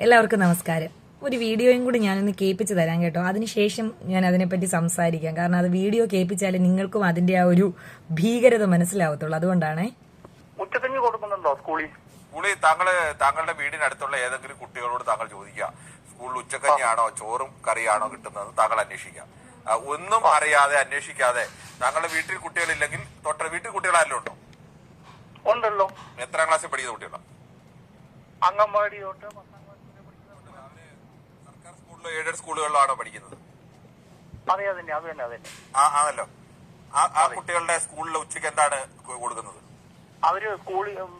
എല്ലാവർക്കും നമസ്കാരം. ഒരു വീഡിയോയും കൂടി ഞാനൊന്ന് കേൾപ്പിച്ച് തരാം കേട്ടോ. അതിനുശേഷം ഞാൻ അതിനെപ്പറ്റി സംസാരിക്കാം. കാരണം അത് വീഡിയോ കേൾപ്പിച്ചാലേ നിങ്ങൾക്കും അതിന്റെ ആ ഒരു ഭീകരത മനസ്സിലാവത്തുള്ളൂ. അതുകൊണ്ടാണ്. ഉച്ചക്കഞ്ഞി കൊടുക്കുന്നുണ്ടോ സ്കൂളിൽ? താങ്കളുടെ വീടിനടുത്തുള്ള ഏതെങ്കിലും കുട്ടികളോട് താങ്കൾ ചോദിക്കുക, സ്കൂളിൽ ഉച്ചക്കഞ്ഞിയാണോ ചോറും കറിയാണോ കിട്ടുന്നത് താങ്കൾ അന്വേഷിക്കാം. ഒന്നും അറിയാതെ അന്വേഷിക്കാതെ താങ്കളുടെ വീട്ടിൽ കുട്ടികളില്ലെങ്കിൽ വീട്ടിൽ കുട്ടികളാരെങ്കിലും ഉണ്ടോ? ഉണ്ടല്ലോ. എത്രാം ക്ലാസ്സിൽ പഠിക്കുന്ന കുട്ടികളാണ്? അംഗൻവാടി തൊട്ട് സർക്കാർ സ്കൂളിലോ എയ്ഡഡ് സ്കൂളുകളിലാണോ പഠിക്കുന്നത്? അതെ അതന്നെ അത് തന്നെ അതന്നെ. ആണല്ലോ. ആ കുട്ടികളുടെ സ്കൂളിൽ ഉച്ചയ്ക്ക് എന്താണ് കൊടുക്കുന്നത്? അവര്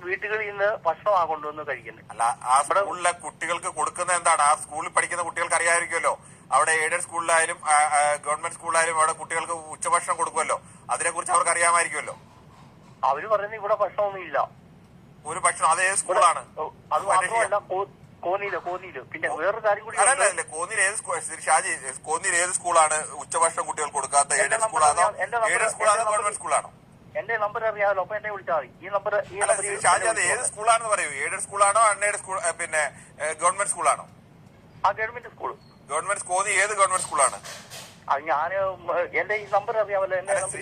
വീട്ടുകളിൽ നിന്ന് ഭക്ഷണമാ കൊണ്ടുവന്ന് കഴിക്കുന്നത്. അല്ല, ആ സ്കൂളിലെ കുട്ടികൾക്ക് കൊടുക്കുന്നത് എന്താണ്? ആ സ്കൂളിൽ പഠിക്കുന്ന കുട്ടികൾക്ക് അറിയാമായിരിക്കുമല്ലോ. അവിടെ എയ്ഡഡ് സ്കൂളിലായാലും ഗവൺമെന്റ് സ്കൂളിലായാലും അവിടെ കുട്ടികൾക്ക് ഉച്ചഭക്ഷണം കൊടുക്കുമല്ലോ. അതിനെ കുറിച്ച് അവർക്ക് അറിയാമായിരിക്കുമല്ലോ. അവര് പറയുന്നത് ഇവിടെ ഭക്ഷണമൊന്നും ഇല്ല. ഒരു ഭക്ഷണം അത് ഏത് സ്കൂളാണ്? അത് മാത്രമല്ല കോന്നിയില്. പിന്നെ വേറൊരു കാര്യം കൂടി. അല്ല, കോന്നിയിൽ ഏത് സ്കൂളാണ് ഉച്ചഭക്ഷണം കുട്ടികൾ കൊടുക്കാത്ത? എയ്ഡഡ് സ്കൂളാണോ ഗവൺമെന്റ് സ്കൂളാണോ? എന്റെ നമ്പർ അറിയാമല്ലോ, അപ്പൊ എന്നെ വിളിച്ചാൽ മതി. ഈ നമ്പർ ഷാജി, അത് ഏത് സ്കൂളാണെന്ന് പറയൂ. എയ്ഡഡ് സ്കൂളാണോ അൺഎയ്ഡഡ് സ്കൂൾ പിന്നെ ഗവൺമെന്റ് സ്കൂളാണോ? ആ ഗവൺമെന്റ് സ്കൂൾ. ഗവൺമെന്റ് കോന്നി ഏത് ഗവൺമെന്റ് സ്കൂളാണ്? എന്റെ ഈ നമ്പർ അറിയാമല്ലോ.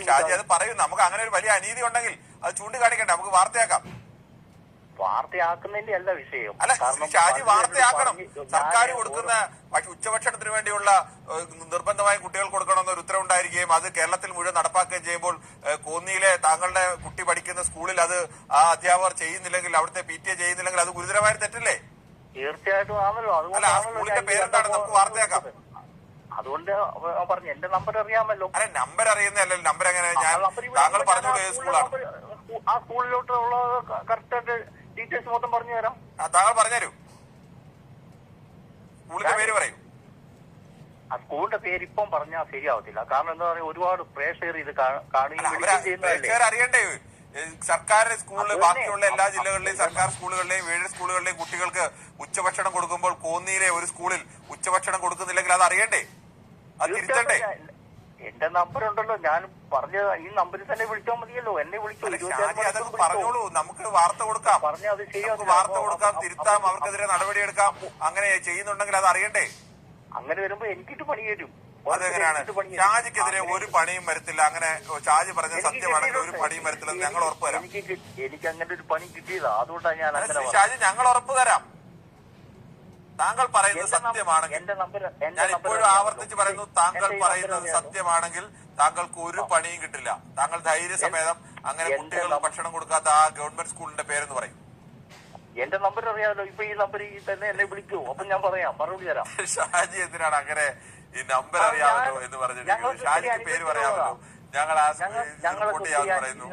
ഷാജി അത് പറയൂ. നമുക്ക് അങ്ങനെ ഒരു വലിയ അനീതി ഉണ്ടെങ്കിൽ അത് ചൂണ്ടിക്കാണിക്കണ്ടേ? നമുക്ക് വാർത്തയാക്കാം. വാർത്തയാക്കുന്നതിന്റെ അല്ല വിഷയം. അല്ല, ഷാജി വാർത്തയാക്കണം. സർക്കാർ കൊടുക്കുന്ന ഉച്ചഭക്ഷണത്തിന് വേണ്ടിയുള്ള നിർബന്ധമായും കുട്ടികൾ കൊടുക്കണമെന്ന് ഒരു ഉത്തരവുണ്ടായിരിക്കുകയും അത് കേരളത്തിൽ മുഴുവൻ നടപ്പാക്കുകയും ചെയ്യുമ്പോൾ കോന്നിയിലെ താങ്കളുടെ കുട്ടി പഠിക്കുന്ന സ്കൂളിൽ അത് ആ അധ്യാപകർ ചെയ്യുന്നില്ലെങ്കിൽ, അവിടുത്തെ PTA ചെയ്യുന്നില്ലെങ്കിൽ അത് ഗുരുതരമായ തെറ്റല്ലേ? തീർച്ചയായിട്ടും ആണല്ലോ. അല്ല, ആ സ്കൂളിന്റെ പേരെന്താണ്? നമുക്ക് വാർത്തയാക്കാം. അതുകൊണ്ട് പറഞ്ഞു എന്റെ നമ്പർ അറിയാമല്ലോ. അല്ല, നമ്പർ അറിയുന്നല്ലോ. നമ്പർ എങ്ങനെ? താങ്കൾ പറഞ്ഞോളൂ ഏത് സ്കൂളാണ്. ആ സ്കൂളിലോട്ടുള്ള കറക്റ്റ് ഡീറ്റെയിൽസ് മൊത്തം പറഞ്ഞു തരാം. താങ്കൾ പറഞ്ഞുതരൂ. സ്കൂളിന്റെ പേര് പറയൂ. ആ സ്കൂളിന്റെ പേര് ഇപ്പം പറഞ്ഞാൽ ശരിയാവത്തില്ല. കാരണം എന്താ പറയുക, ഒരുപാട് പ്രേക്ഷകർ ഇത് കാണുകയും അറിയണ്ടേ? സർക്കാർ സ്കൂളിൽ ബാക്കിയുള്ള എല്ലാ ജില്ലകളിലെയും സർക്കാർ സ്കൂളുകളിലെയും എയ്ഡഡ് സ്കൂളുകളിലെയും കുട്ടികൾക്ക് ഉച്ചഭക്ഷണം കൊടുക്കുമ്പോൾ കോന്നിയിലെ ഒരു സ്കൂളിൽ ഉച്ചഭക്ഷണം കൊടുക്കുന്നില്ലെങ്കിൽ അത് അറിയണ്ടേ? അത് തിരുത്തണ്ടേ? എന്റെ നമ്പർ ഉണ്ടല്ലോ, ഞാൻ പറഞ്ഞ ഈ നമ്പറിൽ തന്നെ വിളിച്ചാൽ മതിയല്ലോ. എന്നെ വിളിച്ചു. അതൊക്കെ പറഞ്ഞോളൂ. നമുക്ക് വാർത്ത കൊടുക്കാം. വാർത്ത കൊടുക്കാം, തിരുത്താം, അവർക്കെതിരെ നടപടിയെടുക്കാം. അങ്ങനെ ചെയ്യുന്നുണ്ടെങ്കിൽ അത് അറിയണ്ടേ? അങ്ങനെ വരുമ്പോ എനിക്കിട്ട് പണി തരും. അതെങ്ങനെയാണ്? ഷാജിക്കെതിരെ ഒരു പണിയും വരത്തില്ല. അങ്ങനെ ഷാജി പറഞ്ഞ സത്യമാണെങ്കിൽ ഒരു പണിയും വരത്തില്ലെന്ന് ഞങ്ങൾ ഉറപ്പ് തരാം. എനിക്ക് അങ്ങനെ ഒരു പണി കിട്ടിയതാ, അതുകൊണ്ടാണ് ഞാൻ അങ്ങനെ. ഷാജി, ഞങ്ങൾ ഉറപ്പ് തരാം. താങ്കൾ പറയുന്നത് സത്യമാണെങ്കിൽ, ഞാൻ ഇപ്പോഴും ആവർത്തിച്ച് പറയുന്നു, താങ്കൾ പറയുന്നത് സത്യമാണെങ്കിൽ താങ്കൾക്ക് ഒരു പണിയും കിട്ടില്ല. താങ്കൾ ധൈര്യസമേതം അങ്ങനെ കുട്ടികൾക്ക് ഭക്ഷണം കൊടുക്കാത്ത ആ ഗവൺമെന്റ് സ്കൂളിന്റെ പേരെന്ന് പറയും. എന്റെ നമ്പർ അറിയാമല്ലോ. ഇപ്പൊ ഈ നമ്പറിൽ തന്നെ എന്നെ വിളിക്കൂ, അപ്പൊ ഞാൻ പറയാം, മറുപടി തരാം. ഷാജി എന്തിനാണ് അങ്ങനെ ഈ നമ്പർ അറിയാമല്ലോ എന്ന് പറഞ്ഞിരിക്കുന്നത്? ഷാജിക്ക് പേര് പറയാമല്ലോ. ഞങ്ങൾ ആ റിപ്പോർട്ട് ചെയ്യാമെന്ന് പറയുന്നു.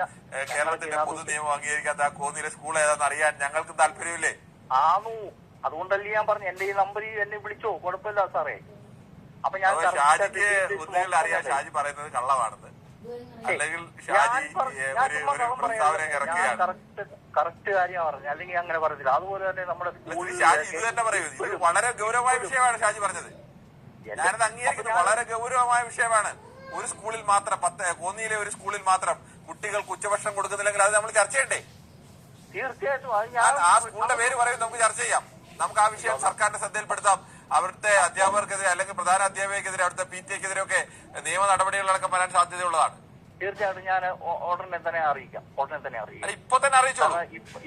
കേരളത്തിന്റെ പൊതു നിയമം അംഗീകരിക്കാത്ത ആ കോന്നിയിലെ സ്കൂൾ ഏതാണെന്ന് അറിയാൻ ഞങ്ങൾക്ക് താല്പര്യമില്ലേ? ആണോ? അതുകൊണ്ടല്ലേ ഞാൻ പറഞ്ഞു എന്റെ ഈ നമ്പറിൽ എന്നെ വിളിച്ചോ, കുഴപ്പമില്ല സാറേ. അപ്പൊ ഞാൻ ഷാജിക്ക് ഒന്നുകിൽ അറിയാം ഷാജി പറയുന്നത് കള്ളമാണെന്ന്, അല്ലെങ്കിൽ ഷാജി ഒരു പ്രസ്താവന ഇറക്കുകയാണ്. കറക്റ്റ് കാര്യമാണ് പറഞ്ഞത്, അല്ലെങ്കിൽ അങ്ങനെ പറഞ്ഞില്ല. അതുപോലെ തന്നെ നമ്മുടെ ഷാജി ഇത് തന്നെ പറയുന്നത്. ഇത് വളരെ ഗൗരവമായ വിഷയമാണ് ഷാജി പറഞ്ഞത്. ഞാനത് അംഗീകരിക്കുന്നത്. വളരെ ഗൗരവമായ വിഷയമാണ്. ഒരു സ്കൂളിൽ മാത്രം, കോന്നിയിലെ ഒരു സ്കൂളിൽ മാത്രം കുട്ടികൾക്ക് ഉച്ചഭക്ഷണം കൊടുക്കുന്നില്ലെങ്കിൽ അത് നമ്മൾ ചർച്ച ചെയ്യണ്ടേ? തീർച്ചയായിട്ടും. ആ സ്കൂളിന്റെ പേര് പറയും, നമുക്ക് ചർച്ച ചെയ്യാം. നമുക്ക് ആ വിഷയം സർക്കാരിന്റെ ശ്രദ്ധയിൽപ്പെടുത്താം. അവിടുത്തെ അധ്യാപകർക്കെതിരെ അല്ലെങ്കിൽ പ്രധാന അധ്യാപകർക്കെതിരെ അവിടുത്തെ PTA-ക്കെതിരെ ഒക്കെ നിയമ നടപടികളടക്കം വരാൻ സാധ്യതയുള്ളതാണ്. തീർച്ചയായിട്ടും ഞാൻ ഉടനെ തന്നെ അറിയിക്കാം. ഇപ്പൊ തന്നെ അറിയിച്ചോ?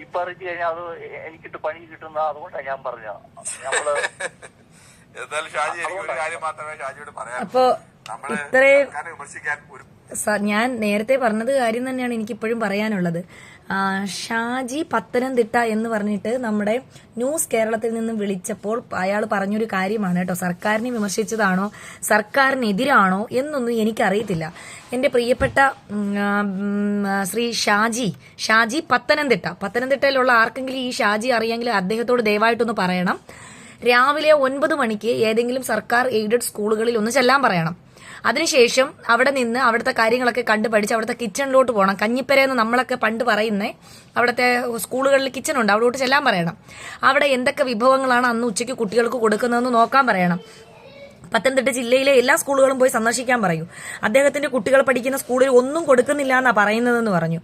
ഇപ്പൊ അറിയിച്ചു കഴിഞ്ഞാൽ അത് എനിക്കിട്ട് പണി കിട്ടുന്ന, അതുകൊണ്ടാണ് ഞാൻ പറഞ്ഞത്. എന്തായാലും ഷാജി, എനിക്ക് ഒരു കാര്യം മാത്രമേ ഷാജിയോട് പറയാം. അപ്പൊ നമ്മള് വിമർശിക്കാൻ ഞാൻ നേരത്തെ പറഞ്ഞത് കാര്യം തന്നെയാണ് എനിക്കിപ്പോഴും പറയാനുള്ളത്. ഷാജി പത്തനംതിട്ട എന്ന് പറഞ്ഞിട്ട് നമ്മുടെ ന്യൂസ് കേരളത്തിൽ നിന്നും വിളിച്ചപ്പോൾ അയാൾ പറഞ്ഞൊരു കാര്യമാണ് കേട്ടോ. സർക്കാരിനെ വിമർശിച്ചതാണോ സർക്കാരിനെതിരാണോ എന്നൊന്നും എനിക്കറിയത്തില്ല. എന്റെ പ്രിയപ്പെട്ട ശ്രീ ഷാജി പത്തനംതിട്ടയിലുള്ള ആർക്കെങ്കിലും ഈ ഷാജി അറിയാമെങ്കിൽ അദ്ദേഹത്തോട് ദയവായിട്ടൊന്ന് പറയണം. രാവിലെ 9 മണിക്ക് ഏതെങ്കിലും സർക്കാർ എയ്ഡഡ് സ്കൂളുകളിൽ ഒന്ന് ചെല്ലാൻ പറയണം. അതിനുശേഷം അവിടെ നിന്ന് അവിടുത്തെ കാര്യങ്ങളൊക്കെ കണ്ടു പഠിച്ച് അവിടുത്തെ കിച്ചണിലോട്ട് പോകണം. കഞ്ഞിപ്പരയെന്ന് നമ്മളൊക്കെ പണ്ട് പറയുന്നേ, അവിടുത്തെ സ്കൂളുകളിൽ കിച്ചണുണ്ട്, അവിടോട്ട് ചെല്ലാൻ പറയണം. അവിടെ എന്തൊക്കെ വിഭവങ്ങളാണ് അന്ന് ഉച്ചയ്ക്ക് കുട്ടികൾക്ക് കൊടുക്കുന്നതെന്ന് നോക്കാൻ പറയണം. പത്തനംതിട്ട ജില്ലയിലെ എല്ലാ സ്കൂളുകളും പോയി സന്ദർശിക്കാൻ പറയൂ. അദ്ദേഹത്തിന്റെ കുട്ടികൾ പഠിക്കുന്ന സ്കൂളിൽ ഒന്നും കൊടുക്കുന്നില്ല എന്നാ പറയുന്നതെന്ന് പറഞ്ഞു.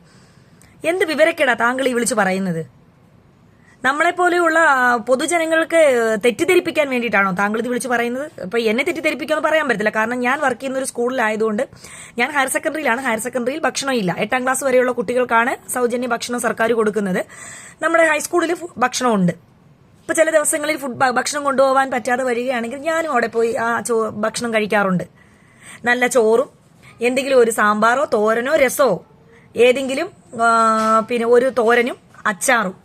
എന്ത് വിവരക്കേടാ താങ്കൾ ഈ വിളിച്ച് പറയുന്നത്? നമ്മളെപ്പോലെയുള്ള പൊതുജനങ്ങൾക്ക് തെറ്റിദ്ധരിപ്പിക്കാൻ വേണ്ടിയിട്ടാണോ താങ്കൾ ഇത് വിളിച്ച് പറയുന്നത്? ഇപ്പൊ എന്നെ തെറ്റിദ്ധരിപ്പിക്കുമെന്ന് പറയാൻ പറ്റില്ല, കാരണം ഞാൻ വർക്ക് ചെയ്യുന്ന ഒരു സ്കൂളിലായതുകൊണ്ട് ഞാൻ ഹയർ സെക്കൻഡറിയിലാണ്. ഹയർ സെക്കൻഡറിയിൽ ഭക്ഷണം ഇല്ല. 8ാം ക്ലാസ് വരെയുള്ള കുട്ടികൾക്കാണ് സൗജന്യ ഭക്ഷണം സർക്കാർ കൊടുക്കുന്നത്. നമ്മുടെ ഹൈസ്കൂളിൽ ഭക്ഷണമുണ്ട്. ഇപ്പൊ ചില ദിവസങ്ങളിൽ ഭക്ഷണം കൊണ്ടുപോകാൻ പറ്റാതെ വരികയാണെങ്കിൽ ഞാനും അവിടെ പോയി ആ ഭക്ഷണം കഴിക്കാറുണ്ട്. നല്ല ചോറും എന്തെങ്കിലും ഒരു സാമ്പാറോ തോരനോ രസമോ ഏതെങ്കിലും, പിന്നെ ഒരു തോരനും അച്ചാറും,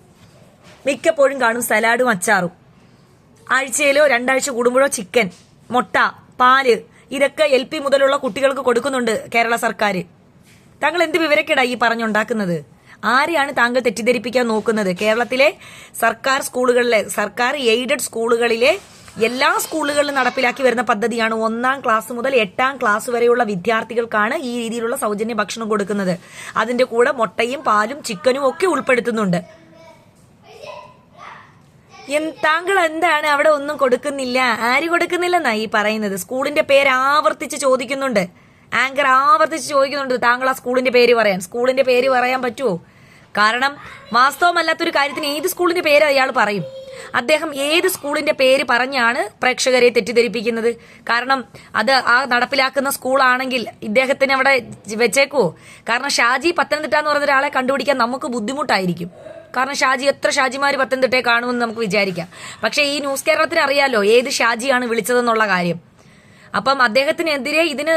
മിക്കപ്പോഴും കാണും സലാഡും അച്ചാറും. ആഴ്ചയിലോ 2 ആഴ്ച കൂടുമ്പോഴോ ചിക്കൻ, മുട്ട, പാല്, ഇതൊക്കെ LP മുതലുള്ള കുട്ടികൾക്ക് കൊടുക്കുന്നുണ്ട് കേരള സർക്കാർ. താങ്കൾ എന്ത് വിവരക്കേടാ ഈ പറഞ്ഞുണ്ടാക്കുന്നത്? ആരെയാണ് താങ്കൾ തെറ്റിദ്ധരിപ്പിക്കാൻ നോക്കുന്നത്? കേരളത്തിലെ സർക്കാർ സ്കൂളുകളിലെ, സർക്കാർ എയ്ഡഡ് സ്കൂളുകളിലെ എല്ലാ സ്കൂളുകളിലും നടപ്പിലാക്കി വരുന്ന പദ്ധതിയാണ് 1ാം ക്ലാസ് മുതൽ 8ാം ക്ലാസ് വരെയുള്ള വിദ്യാർത്ഥികൾക്കാണ് ഈ രീതിയിലുള്ള സൗജന്യ ഭക്ഷണം കൊടുക്കുന്നത്. അതിന്റെ കൂടെ മുട്ടയും പാലും ചിക്കനും ഒക്കെ ഉൾപ്പെടുത്തുന്നുണ്ട്. താങ്കൾ എന്താണ് അവിടെ ഒന്നും കൊടുക്കുന്നില്ല? ആര് കൊടുക്കുന്നില്ലെന്നാ ഈ പറയുന്നത്? സ്കൂളിന്റെ പേര് ആവർത്തിച്ച് ചോദിക്കുന്നുണ്ട്, ആങ്കർ ആവർത്തിച്ച് ചോദിക്കുന്നുണ്ട് താങ്കൾ ആ സ്കൂളിന്റെ പേര് പറയാൻ. സ്കൂളിന്റെ പേര് പറയാൻ പറ്റുമോ? കാരണം വാസ്തവമല്ലാത്തൊരു കാര്യത്തിന് ഏത് സ്കൂളിന്റെ പേര് അയാൾ പറയും? അദ്ദേഹം ഏത് സ്കൂളിന്റെ പേര് പറഞ്ഞാണ് പ്രേക്ഷകരെ തെറ്റിദ്ധരിപ്പിക്കുന്നത്? കാരണം അത് ആ നടപ്പിലാക്കുന്ന സ്കൂളാണെങ്കിൽ ഇദ്ദേഹത്തിന് അവിടെ വെച്ചേക്കുവോ? കാരണം ഷാജി പത്തനംതിട്ട എന്ന് പറഞ്ഞ ഒരാളെ കണ്ടുപിടിക്കാൻ നമുക്ക് ബുദ്ധിമുട്ടായിരിക്കും. കാരണം എത്ര ഷാജിമാര് പത്തനംതിട്ടയെ കാണുമെന്ന് നമുക്ക് വിചാരിക്കാം. പക്ഷെ ഈ ന്യൂസ് കേരളത്തിന് അറിയാലോ ഏത് ഷാജിയാണ് വിളിച്ചതെന്നുള്ള കാര്യം. അപ്പം അദ്ദേഹത്തിനെതിരെ ഇതിന്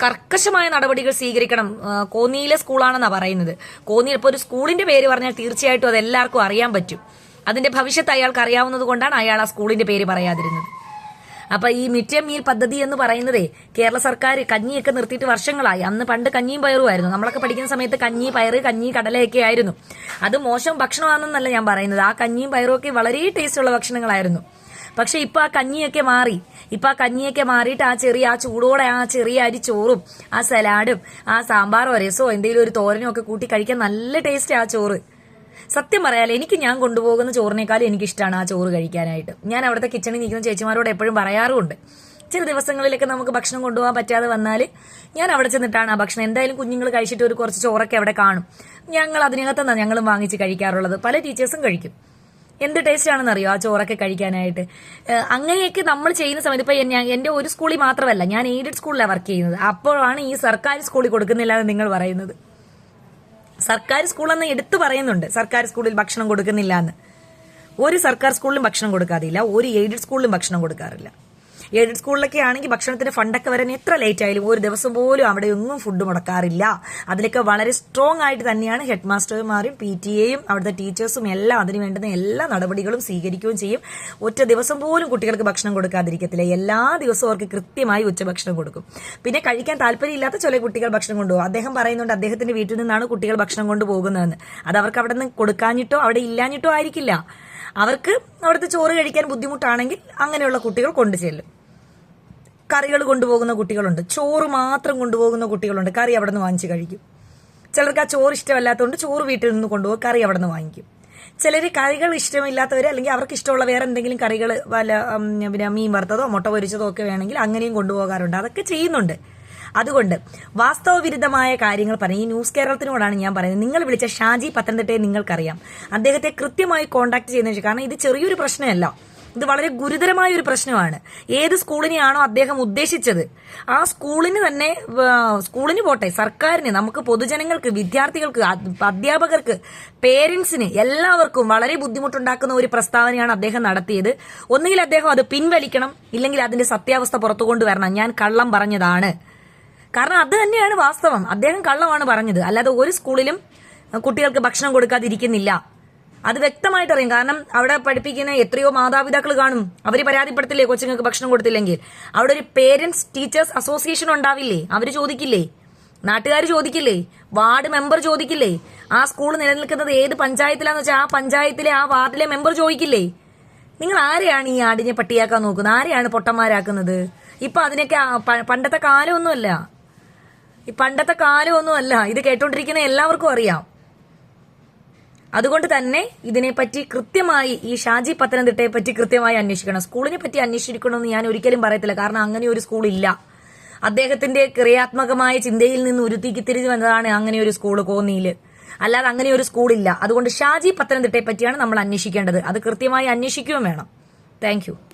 കർക്കശമായ നടപടികൾ സ്വീകരിക്കണം. കോന്നിയിലെ സ്കൂളാണെന്നാ പറയുന്നത്. കോന്നിയിൽ ഇപ്പോൾ ഒരു സ്കൂളിന്റെ പേര് പറഞ്ഞാൽ തീർച്ചയായിട്ടും അത് എല്ലാവർക്കും അറിയാൻ പറ്റും. അതിന്റെ ഭവിഷ്യത്ത് അയാൾക്ക് അറിയാവുന്നത് കൊണ്ടാണ് അയാൾ ആ സ്കൂളിന്റെ പേര് പറയാതിരുന്നത്. അപ്പൊ ഈ മിഡ് ഡേ മീൽ പദ്ധതി എന്ന് പറയുന്നതേ കേരള സർക്കാർ കഞ്ഞിയൊക്കെ നിർത്തിയിട്ട് വർഷങ്ങളായി. അന്ന് പണ്ട് കഞ്ഞിയും പയറും ആയിരുന്നു. നമ്മളൊക്കെ പഠിക്കുന്ന സമയത്ത് കഞ്ഞി, പയറ്, കഞ്ഞി, കടലയൊക്കെ ആയിരുന്നു. അത് മോശം ഭക്ഷണമാണെന്നല്ല ഞാൻ പറയുന്നത്. ആ കഞ്ഞിയും പയറും ഒക്കെ വളരെ ടേസ്റ്റുള്ള ഭക്ഷണങ്ങളായിരുന്നു. പക്ഷെ ഇപ്പൊ ആ കഞ്ഞിയൊക്കെ മാറി. ഇപ്പൊ ആ കഞ്ഞിയൊക്കെ മാറിയിട്ട് ആ ചൂടോടെ ആ ചെറിയ അരി ചോറും ആ സലാഡും ആ സാമ്പാറോ രസമോ എന്തെങ്കിലും ഒരു തോരനോ ഒക്കെ കൂട്ടി കഴിക്കാൻ നല്ല ടേസ്റ്റ് ആ ചോറ്. സത്യം പറയാലോ, ഞാൻ കൊണ്ടുപോകുന്ന ചോറിനേക്കാളും എനിക്കിഷ്ടമാണ് ആ ചോറ് കഴിക്കാനായിട്ട്. ഞാൻ അവിടുത്തെ കിച്ചണിൽ നിൽക്കുന്ന ചേച്ചിമാരോട് എപ്പോഴും പറയാറുമുണ്ട്, ചില ദിവസങ്ങളിലൊക്കെ നമുക്ക് ഭക്ഷണം കൊണ്ടുപോകാൻ പറ്റാതെ വന്നാൽ ഞാൻ അവിടെ ചെന്നിട്ടാണ് ആ ഭക്ഷണം, എന്തായാലും കുഞ്ഞുങ്ങൾ കഴിച്ചിട്ട് ഒരു കുറച്ച് ചോറൊക്കെ അവിടെ കാണും, ഞങ്ങൾ അതിനകത്താണ് ഞങ്ങളും വാങ്ങിച്ച് കഴിക്കാറുള്ളത്. പല ടീച്ചേഴ്സും കഴിക്കും. എന്ത് ടേസ്റ്റ് ആണെന്ന് അറിയോ ആ ചോറൊക്കെ കഴിക്കാനായിട്ട്. അങ്ങനെയൊക്കെ നമ്മൾ ചെയ്യുന്ന സമയത്ത് ഇപ്പൊ എന്റെ ഒരു സ്കൂളിൽ മാത്രമല്ല, ഞാൻ എയ്ഡഡ് സ്കൂളിലാണ് വർക്ക് ചെയ്യുന്നത്. അപ്പോഴാണ് ഈ സർക്കാർ സ്കൂളിൽ കൊടുക്കുന്നില്ല എന്ന് നിങ്ങൾ പറയുന്നത്. സർക്കാർ സ്കൂളെന്ന് എടുത്തു പറയുന്നുണ്ട്, സർക്കാർ സ്കൂളിൽ ഭക്ഷണം കൊടുക്കുന്നില്ല എന്ന്. ഒരു സർക്കാർ സ്കൂളിലും ഭക്ഷണം കൊടുക്കാറില്ല, ഒരു എയ്ഡഡ് സ്കൂളിലും ഭക്ഷണം കൊടുക്കാറില്ല. എയ്ഡഡ് സ്കൂളിലൊക്കെ ആണെങ്കിൽ ഭക്ഷണത്തിന് ഫണ്ടൊക്കെ വരാൻ എത്ര ലേറ്റ് ആയാലും ഒരു ദിവസം പോലും അവിടെ ഒന്നും ഫുഡ് മുടക്കാറില്ല. അതിലൊക്കെ വളരെ സ്ട്രോങ് ആയിട്ട് തന്നെയാണ് ഹെഡ് മാസ്റ്റർമാരും PTA-യും അവിടുത്തെ ടീച്ചേഴ്സും എല്ലാം അതിന് വേണ്ടുന്ന എല്ലാ നടപടികളും സ്വീകരിക്കുകയും ചെയ്യും. ഒറ്റ ദിവസം പോലും കുട്ടികൾക്ക് ഭക്ഷണം കൊടുക്കാതിരിക്കത്തില്ല. എല്ലാ ദിവസവും അവർക്ക് കൃത്യമായി ഉച്ചഭക്ഷണം കൊടുക്കും. പിന്നെ കഴിക്കാൻ താല്പര്യമില്ലാത്ത ചില കുട്ടികൾ ഭക്ഷണം കൊണ്ടുപോകും. അദ്ദേഹം പറയുന്നുണ്ട് അദ്ദേഹത്തിന്റെ വീട്ടിൽ നിന്നാണ് കുട്ടികൾ ഭക്ഷണം കൊണ്ടുപോകുന്നതെന്ന്. അത് അവർക്ക് അവിടെ നിന്ന് കൊടുക്കാഞ്ഞിട്ടോ അവിടെ ഇല്ലാഞ്ഞിട്ടോ ആയിരിക്കില്ല. അവർക്ക് അവിടുത്തെ ചോറ് കഴിക്കാൻ ബുദ്ധിമുട്ടാണെങ്കിൽ അങ്ങനെയുള്ള കുട്ടികൾ കൊണ്ടു ചെല്ലും. കറികൾ കൊണ്ടുപോകുന്ന കുട്ടികളുണ്ട്, ചോറ് മാത്രം കൊണ്ടുപോകുന്ന കുട്ടികളുണ്ട്, കറി അവിടെ നിന്ന് വാങ്ങിച്ച് കഴിക്കും. ചിലർക്ക് ആ ചോറ് ഇഷ്ടമല്ലാത്തതുകൊണ്ട് ചോറ് വീട്ടിൽ നിന്ന് കൊണ്ടുപോകും, കറി അവിടെ നിന്ന് വാങ്ങിക്കും. ചിലർ കറികൾ ഇഷ്ടമില്ലാത്തവർ അല്ലെങ്കിൽ അവർക്ക് ഇഷ്ടമുള്ള വേറെ എന്തെങ്കിലും കറികൾ പിന്നെ മീൻ വറുത്തതോ മുട്ട പൊരിച്ചതോ ഒക്കെ വേണമെങ്കിൽ അങ്ങനെയും കൊണ്ടുപോകാറുണ്ട്. അതൊക്കെ ചെയ്യുന്നുണ്ട്. അതുകൊണ്ട് വാസ്തവവിരുദ്ധമായ കാര്യങ്ങൾ പറയും. ഈ ന്യൂസ് കേരളത്തിനോടാണ് ഞാൻ പറയുന്നത്. നിങ്ങൾ വിളിച്ച ഷാജി പത്തനംതിട്ടയെ നിങ്ങൾക്കറിയാം. അദ്ദേഹത്തെ കൃത്യമായി കോൺടാക്ട് ചെയ്യുന്ന, കാരണം ഇത് ചെറിയൊരു പ്രശ്നമല്ല, ഇത് വളരെ ഗുരുതരമായ ഒരു പ്രശ്നമാണ്. ഏത് സ്കൂളിനെയാണോ അദ്ദേഹം ഉദ്ദേശിച്ചത് ആ സ്കൂളിന് തന്നെ, സ്കൂളിന് പോട്ടെ, സർക്കാരിന്, നമുക്ക് പൊതുജനങ്ങൾക്ക്, വിദ്യാർത്ഥികൾക്ക്, അധ്യാപകർക്ക്, പേരൻസിന് എല്ലാവർക്കും വളരെ ബുദ്ധിമുട്ടുണ്ടാക്കുന്ന ഒരു പ്രസ്താവനയാണ് അദ്ദേഹം നടത്തിയത്. ഒന്നുകിൽ അദ്ദേഹം അത് പിൻവലിക്കണം, ഇല്ലെങ്കിൽ അതിന്റെ സത്യാവസ്ഥ പുറത്തു കൊണ്ടുവരണം. ഞാൻ കള്ളം പറഞ്ഞതാണ്. കാരണം അത് തന്നെയാണ് വാസ്തവം. അദ്ദേഹം കള്ളമാണ് പറഞ്ഞത്. അല്ലാതെ ഒരു സ്കൂളിലും കുട്ടികൾക്ക് ഭക്ഷണം കൊടുക്കാതിരിക്കുന്നില്ല. അത് വ്യക്തമായിട്ട് അറിയാം. കാരണം അവിടെ പഠിപ്പിക്കുന്ന എത്രയോ മാതാപിതാക്കൾ കാണും. അവര് പരാതിപ്പെടുത്തില്ലേ കൊച്ചുങ്ങൾക്ക് ഭക്ഷണം കൊടുത്തില്ലെങ്കിൽ? അവിടെ ഒരു പേരന്റ്സ് ടീച്ചേഴ്സ് അസോസിയേഷൻ ഉണ്ടാവില്ലേ? അവര് ചോദിക്കില്ലേ? നാട്ടുകാർ ചോദിക്കില്ലേ? Ward member ചോദിക്കില്ലേ? ആ സ്കൂൾ നിലനിൽക്കുന്നത് ഏത് പഞ്ചായത്തിലാന്ന് വെച്ചാൽ ആ പഞ്ചായത്തിലെ ആ വാർഡിലെ മെമ്പർ ചോദിക്കില്ലേ? നിങ്ങൾ ആരെയാണ് ഈ ആടിനെ പട്ടിയാക്കാൻ നോക്കുന്നത്? ആരെയാണ് പൊട്ടന്മാരാക്കുന്നത്? ഇപ്പൊ അതിനൊക്കെ പണ്ടത്തെ കാലമൊന്നുമല്ല. ഇത് കേട്ടോണ്ടിരിക്കുന്ന എല്ലാവർക്കും അറിയാം. അതുകൊണ്ട് തന്നെ ഇതിനെപ്പറ്റി കൃത്യമായി, ഈ ഷാജി പത്തനംതിട്ടയെ പറ്റി കൃത്യമായി അന്വേഷിക്കണം. സ്കൂളിനെ പറ്റി അന്വേഷിക്കണമെന്ന് ഞാൻ ഒരിക്കലും പറയത്തില്ല. കാരണം അങ്ങനെ ഒരു സ്കൂളില്ല. അദ്ദേഹത്തിന്റെ ക്രിയാത്മകമായ ചിന്തയിൽ നിന്ന് ഉരുത്തിരിഞ്ഞു വന്നതാണ് അങ്ങനെ ഒരു സ്കൂള് കോന്നിയില്. അല്ലാതെ അങ്ങനെ ഒരു സ്കൂളില്ല. അതുകൊണ്ട് ഷാജി പത്തനംതിട്ടയെ പറ്റിയാണ് നമ്മൾ അന്വേഷിക്കേണ്ടത്. അത് കൃത്യമായി അന്വേഷിക്കുകയും വേണം. താങ്ക്